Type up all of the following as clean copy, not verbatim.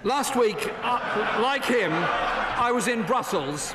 Last week, like him, I was in Brussels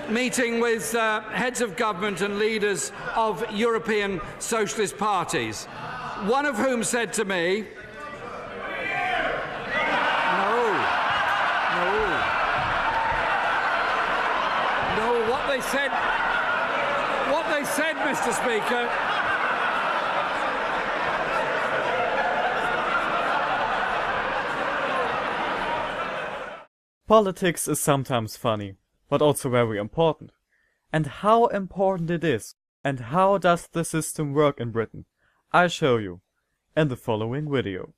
meeting with heads of government and leaders of European socialist parties, one of whom said to me, No, what they said, Mr. Speaker, Politics is sometimes funny, but also very important. And how important it is, and how does the system work in Britain, I'll show you in the following video.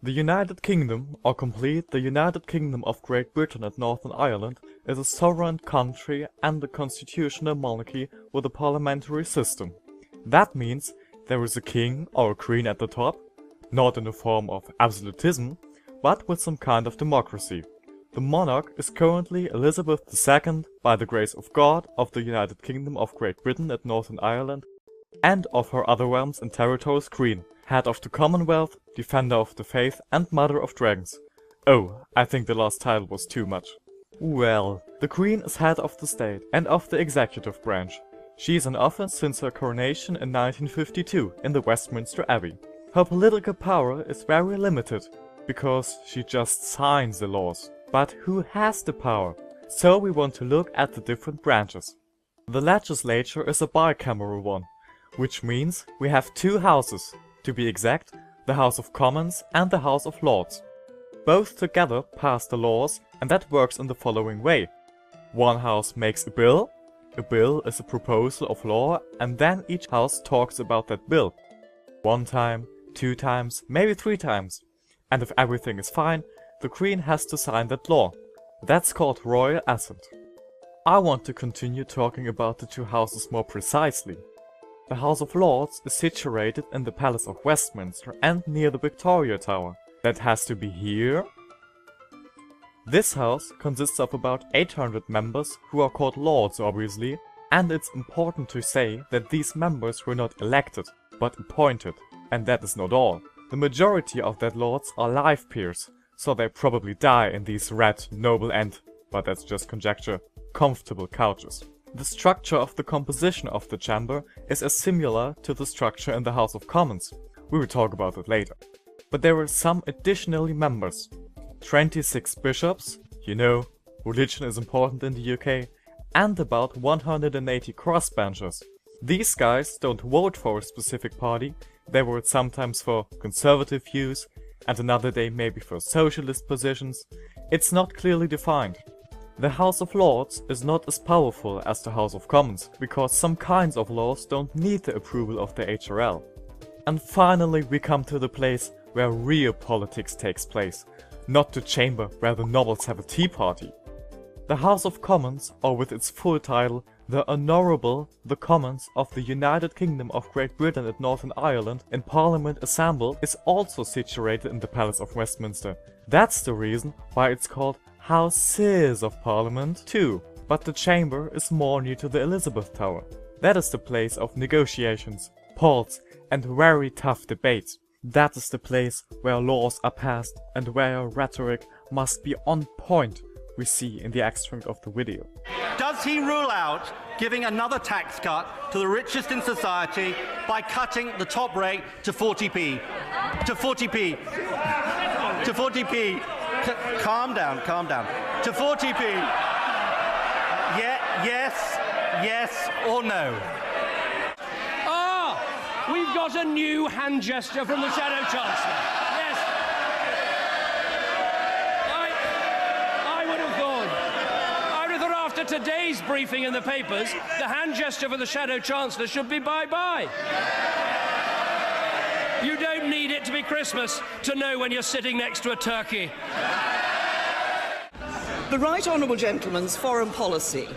The United Kingdom, or complete the United Kingdom of Great Britain and Northern Ireland, is a sovereign country and a constitutional monarchy with a parliamentary system. That means there is a king or a queen at the top, not in the form of absolutism, but with some kind of democracy. The monarch is currently Elizabeth II, by the grace of God, of the United Kingdom of Great Britain and Northern Ireland, and of her other realms and territories queen, head of the Commonwealth, defender of the faith and mother of dragons. Oh, I think the last title was too much. Well, the Queen is head of the state and of the executive branch. She is in office since her coronation in 1952 in the Westminster Abbey. Her political power is very limited, because she just signs the laws. But who has the power? So we want to look at the different branches. The legislature is a bicameral one, which means we have two houses. To be exact, the House of Commons and the House of Lords. Both together pass the laws, and that works in the following way. One house makes a bill is a proposal of law, and then each house talks about that bill. 1 time, 2 times, maybe 3 times. And if everything is fine, the Queen has to sign that law. That's called royal assent. I want to continue talking about the two houses more precisely. The House of Lords is situated in the Palace of Westminster and near the Victoria Tower. That has to be here. This house consists of about 800 members who are called lords obviously, and it's important to say that these members were not elected, but appointed. And that is not all. The majority of that lords are life peers, so they probably die in these red, noble and, but that's just conjecture, comfortable couches. The structure of the composition of the chamber is as similar to the structure in the House of Commons. We will talk about it later. But there are some additional members. 26 bishops, you know, religion is important in the UK, and about 180 crossbenchers. These guys don't vote for a specific party, they vote sometimes for conservative views, and another day maybe for socialist positions. It's not clearly defined. The House of Lords is not as powerful as the House of Commons, because some kinds of laws don't need the approval of the HRL. And finally we come to the place where real politics takes place, not the chamber where the nobles have a tea party. The House of Commons, or with its full title, the Honourable the Commons of the United Kingdom of Great Britain and Northern Ireland in Parliament assembled, is also situated in the Palace of Westminster. That's the reason why it's called Houses of Parliament too, but the chamber is more near to the Elizabeth Tower. That is the place of negotiations, polls and very tough debates. That is the place where laws are passed and where rhetoric must be on point, we see in the extract of the video. Does he rule out giving another tax cut to the richest in society by cutting the top rate to 40p? To 40p. To 40p. Calm down, calm down. To 40p. Yes or no? Ah, we've got a new hand gesture from the Shadow Chancellor. Yes. I would have thought after today's briefing in the papers, the hand gesture for the Shadow Chancellor should be bye-bye. You don't need it to be Christmas to know when you're sitting next to a turkey. The Right Honourable Gentleman's foreign policy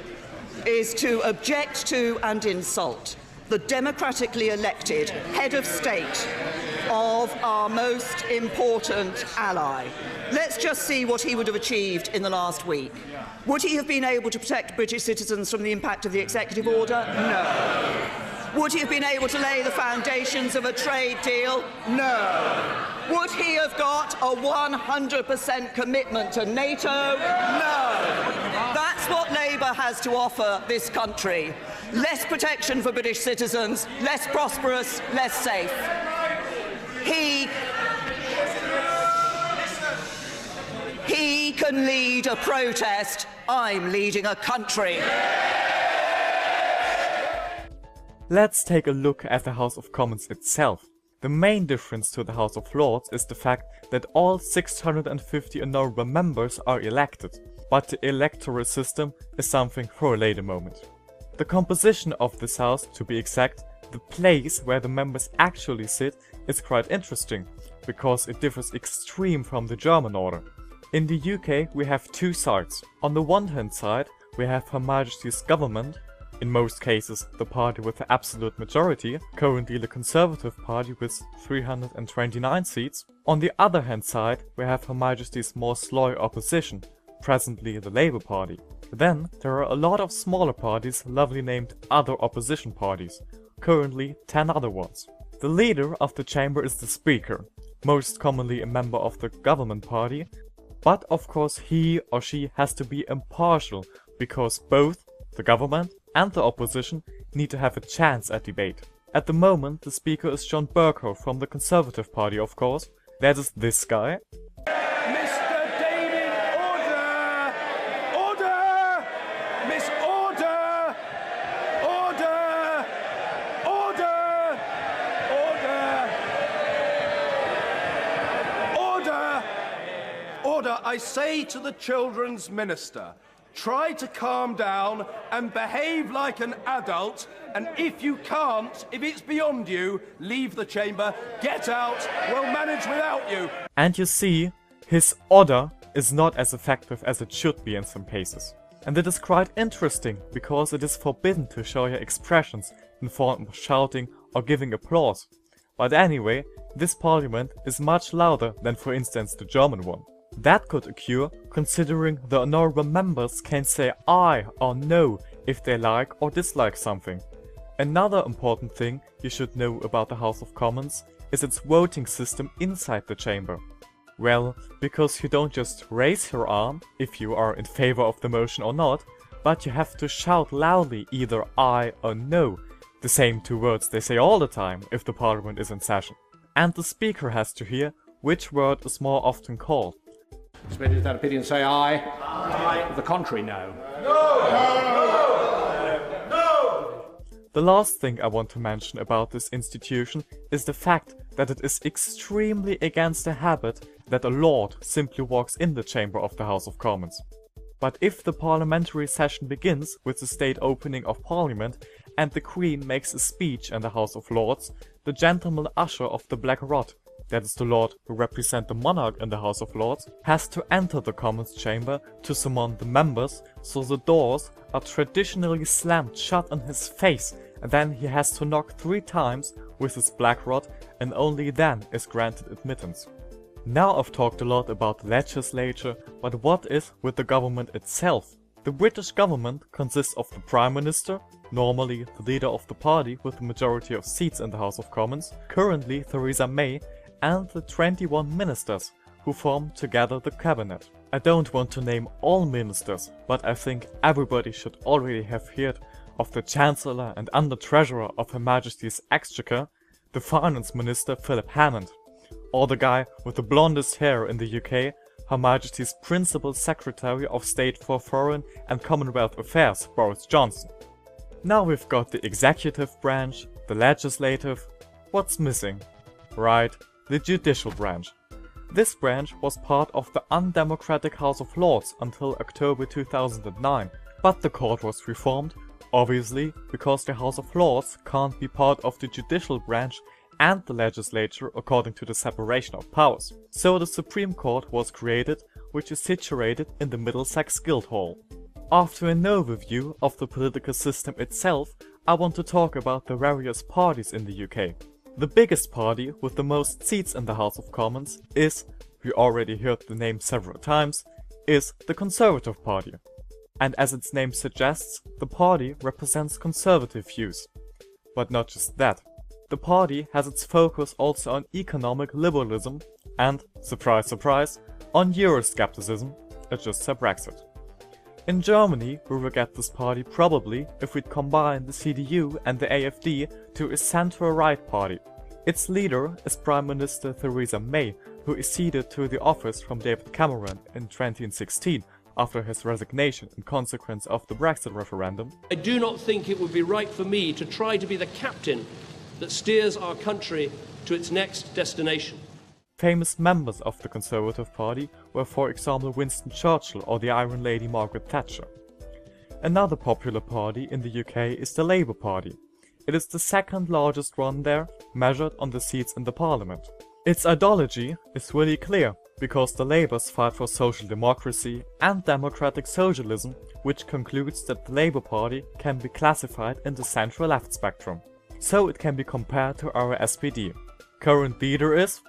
is to object to and insult the democratically elected head of state of our most important ally. Let's just see what he would have achieved in the last week. Would he have been able to protect British citizens from the impact of the executive order? No. Would he have been able to lay the foundations of a trade deal? No. Would he have got a 100% commitment to NATO? No. That's what Labour has to offer this country. Less protection for British citizens, less prosperous, less safe. He can lead a protest. I'm leading a country. Let's take a look at the House of Commons itself. The main difference to the House of Lords is the fact that all 650 honourable members are elected, but the electoral system is something for a later moment. The composition of this house, to be exact, the place where the members actually sit, is quite interesting, because it differs extreme from the German order. In the UK we have two sides. On the one hand side we have Her Majesty's government, in most cases the party with the absolute majority, currently the Conservative Party with 329 seats. On the other hand side we have Her Majesty's more loyal opposition, presently the Labour Party. Then there are a lot of smaller parties lovely named other opposition parties, currently 10 other ones. The leader of the chamber is the Speaker, most commonly a member of the government party, but of course he or she has to be impartial, because both the government and the opposition need to have a chance at debate. At the moment the speaker is John Bercow from the Conservative Party, of course. That is this guy. Mr. David, order! Order! Miss Order! Order! Order! Order! Order! Order, I say to the Children's Minister, try to calm down and behave like an adult, and if you can't, if it's beyond you, leave the chamber, get out, we'll manage without you. And you see, his order is not as effective as it should be in some cases. And it is quite interesting, because it is forbidden to show your expressions in form of shouting or giving applause. But anyway, this parliament is much louder than for instance the German one. That could occur considering the honourable members can say aye or no if they like or dislike something. Another important thing you should know about the House of Commons is its voting system inside the chamber. Well, because you don't just raise your arm if you are in favor of the motion or not, but you have to shout loudly either aye or no, the same two words they say all the time if the parliament is in session. And the speaker has to hear which word is more often called. Suspended without opinion, say aye. Aye. The contrary, no. The last thing I want to mention about this institution is the fact that it is extremely against the habit that a lord simply walks in the chamber of the House of Commons. But if the parliamentary session begins with the state opening of Parliament and the Queen makes a speech in the House of Lords, the gentleman usher of the Black Rod, that is the lord who represents the monarch in the House of Lords, has to enter the Commons chamber to summon the members, so the doors are traditionally slammed shut in his face, and then he has to knock 3 times with his black rod, and only then is granted admittance. Now I've talked a lot about the legislature, but what is with the government itself? The British government consists of the Prime Minister, normally the leader of the party with the majority of seats in the House of Commons, currently Theresa May, and the 21 ministers, who form together the cabinet. I don't want to name all ministers, but I think everybody should already have heard of the Chancellor and Under-Treasurer of Her Majesty's Exchequer, the Finance Minister Philip Hammond, or the guy with the blondest hair in the UK, Her Majesty's Principal Secretary of State for Foreign and Commonwealth Affairs, Boris Johnson. Now we've got the executive branch, the legislative. What's missing? Right, the judicial branch. This branch was part of the undemocratic House of Lords until October 2009, but the court was reformed, obviously because the House of Lords can't be part of the judicial branch and the legislature according to the separation of powers. So the Supreme Court was created, which is situated in the Middlesex Guildhall. After an overview of the political system itself, I want to talk about the various parties in the UK. The biggest party with the most seats in the House of Commons is, we already heard the name several times, is the Conservative Party. And as its name suggests, the party represents conservative views. But not just that. The party has its focus also on economic liberalism and, surprise surprise, on Euroscepticism, adjust to Brexit. In Germany, we will get this party probably if we'd combine the CDU and the AfD to a centre-right party. Its leader is Prime Minister Theresa May, who acceded to the office from David Cameron in 2016 after his resignation in consequence of the Brexit referendum. I do not think it would be right for me to try to be the captain that steers our country to its next destination. Famous members of the Conservative Party were, for example, Winston Churchill or the Iron Lady Margaret Thatcher. Another popular party in the UK is the Labour Party. It is the second largest one there, measured on the seats in the parliament. Its ideology is really clear, because the Labours fight for social democracy and democratic socialism, which concludes that the Labour Party can be classified in the centre-left spectrum. So it can be compared to our SPD. Current leader is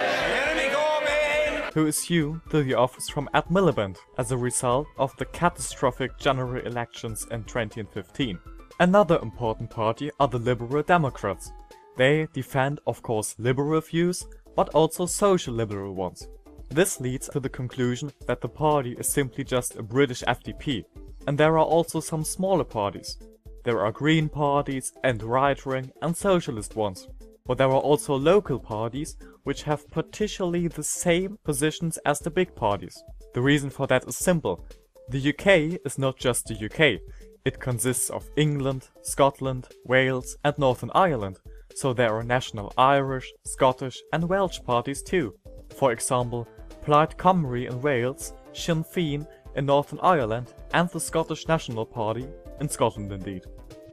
who assumed the office from Ed Miliband as a result of the catastrophic general elections in 2015. Another important party are the Liberal Democrats. They defend, of course, liberal views, but also social liberal ones. This leads to the conclusion that the party is simply just a British FDP. And there are also some smaller parties. There are Green parties and right-wing and socialist ones. But there are also local parties which have partially the same positions as the big parties. The reason for that is simple. The UK is not just the UK. It consists of England, Scotland, Wales and Northern Ireland. So there are national Irish, Scottish and Welsh parties too. For example, Plaid Cymru in Wales, Sinn Féin in Northern Ireland and the Scottish National Party in Scotland indeed.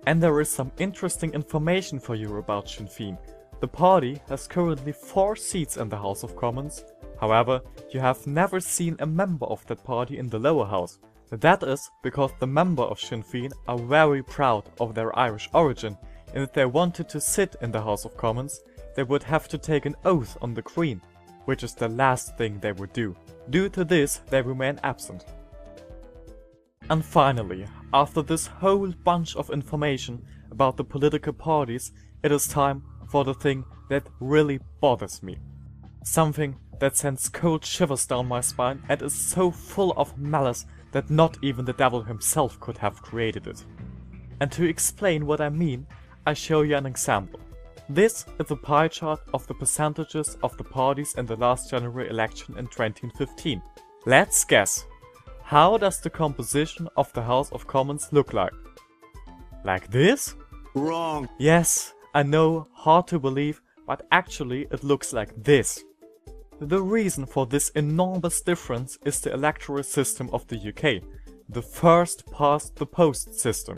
And there is some interesting information for you about Sinn Féin. The party has currently 4 seats in the House of Commons. However, you have never seen a member of that party in the lower house. That is because the members of Sinn Féin are very proud of their Irish origin, and if they wanted to sit in the House of Commons, they would have to take an oath on the Queen, which is the last thing they would do. Due to this, they remain absent. And finally, after this whole bunch of information about the political parties, it is time for the thing that really bothers me. Something that sends cold shivers down my spine and is so full of malice that not even the devil himself could have created it. And to explain what I mean, I show you an example. This is a pie chart of the percentages of the parties in the last general election in 2015. Let's guess. How does the composition of the House of Commons look like? Like this? Wrong. Yes, I know, hard to believe, but actually it looks like this. The reason for this enormous difference is the electoral system of the UK. the first past the post system.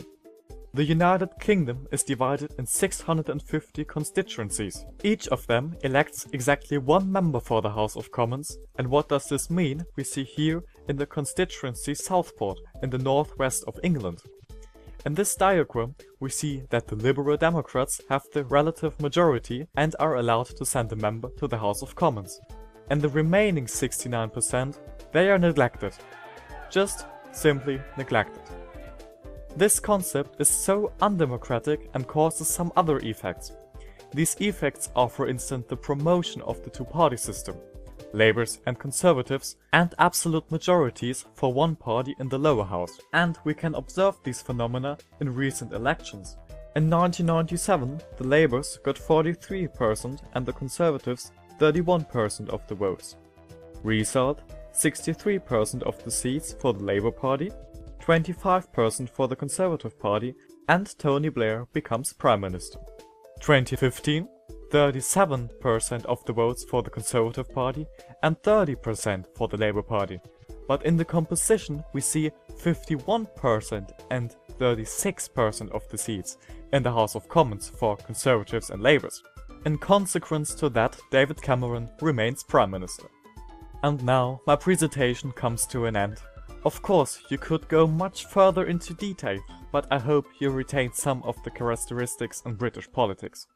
The United Kingdom is divided in 650 constituencies. Each of them elects exactly one member for the House of Commons, and what does this mean we see here in the constituency Southport in the northwest of England. In this diagram we see that the Liberal Democrats have the relative majority and are allowed to send a member to the House of Commons. And the remaining 69%, they are neglected. Just simply neglected. This concept is so undemocratic and causes some other effects. These effects are, for instance, the promotion of the two-party system, Labours and Conservatives, and absolute majorities for one party in the lower house. And we can observe these phenomena in recent elections. In 1997, the Labours got 43% and the Conservatives 31% of the votes. Result: 63% of the seats for the Labour Party, 25% for the Conservative Party, and Tony Blair becomes Prime Minister. 2015, 37% of the votes for the Conservative Party and 30% for the Labour Party. But in the composition we see 51% and 36% of the seats in the House of Commons for Conservatives and Labours. In consequence to that, David Cameron remains Prime Minister. And now my presentation comes to an end. Of course, you could go much further into detail, but I hope you retain some of the characteristics in British politics.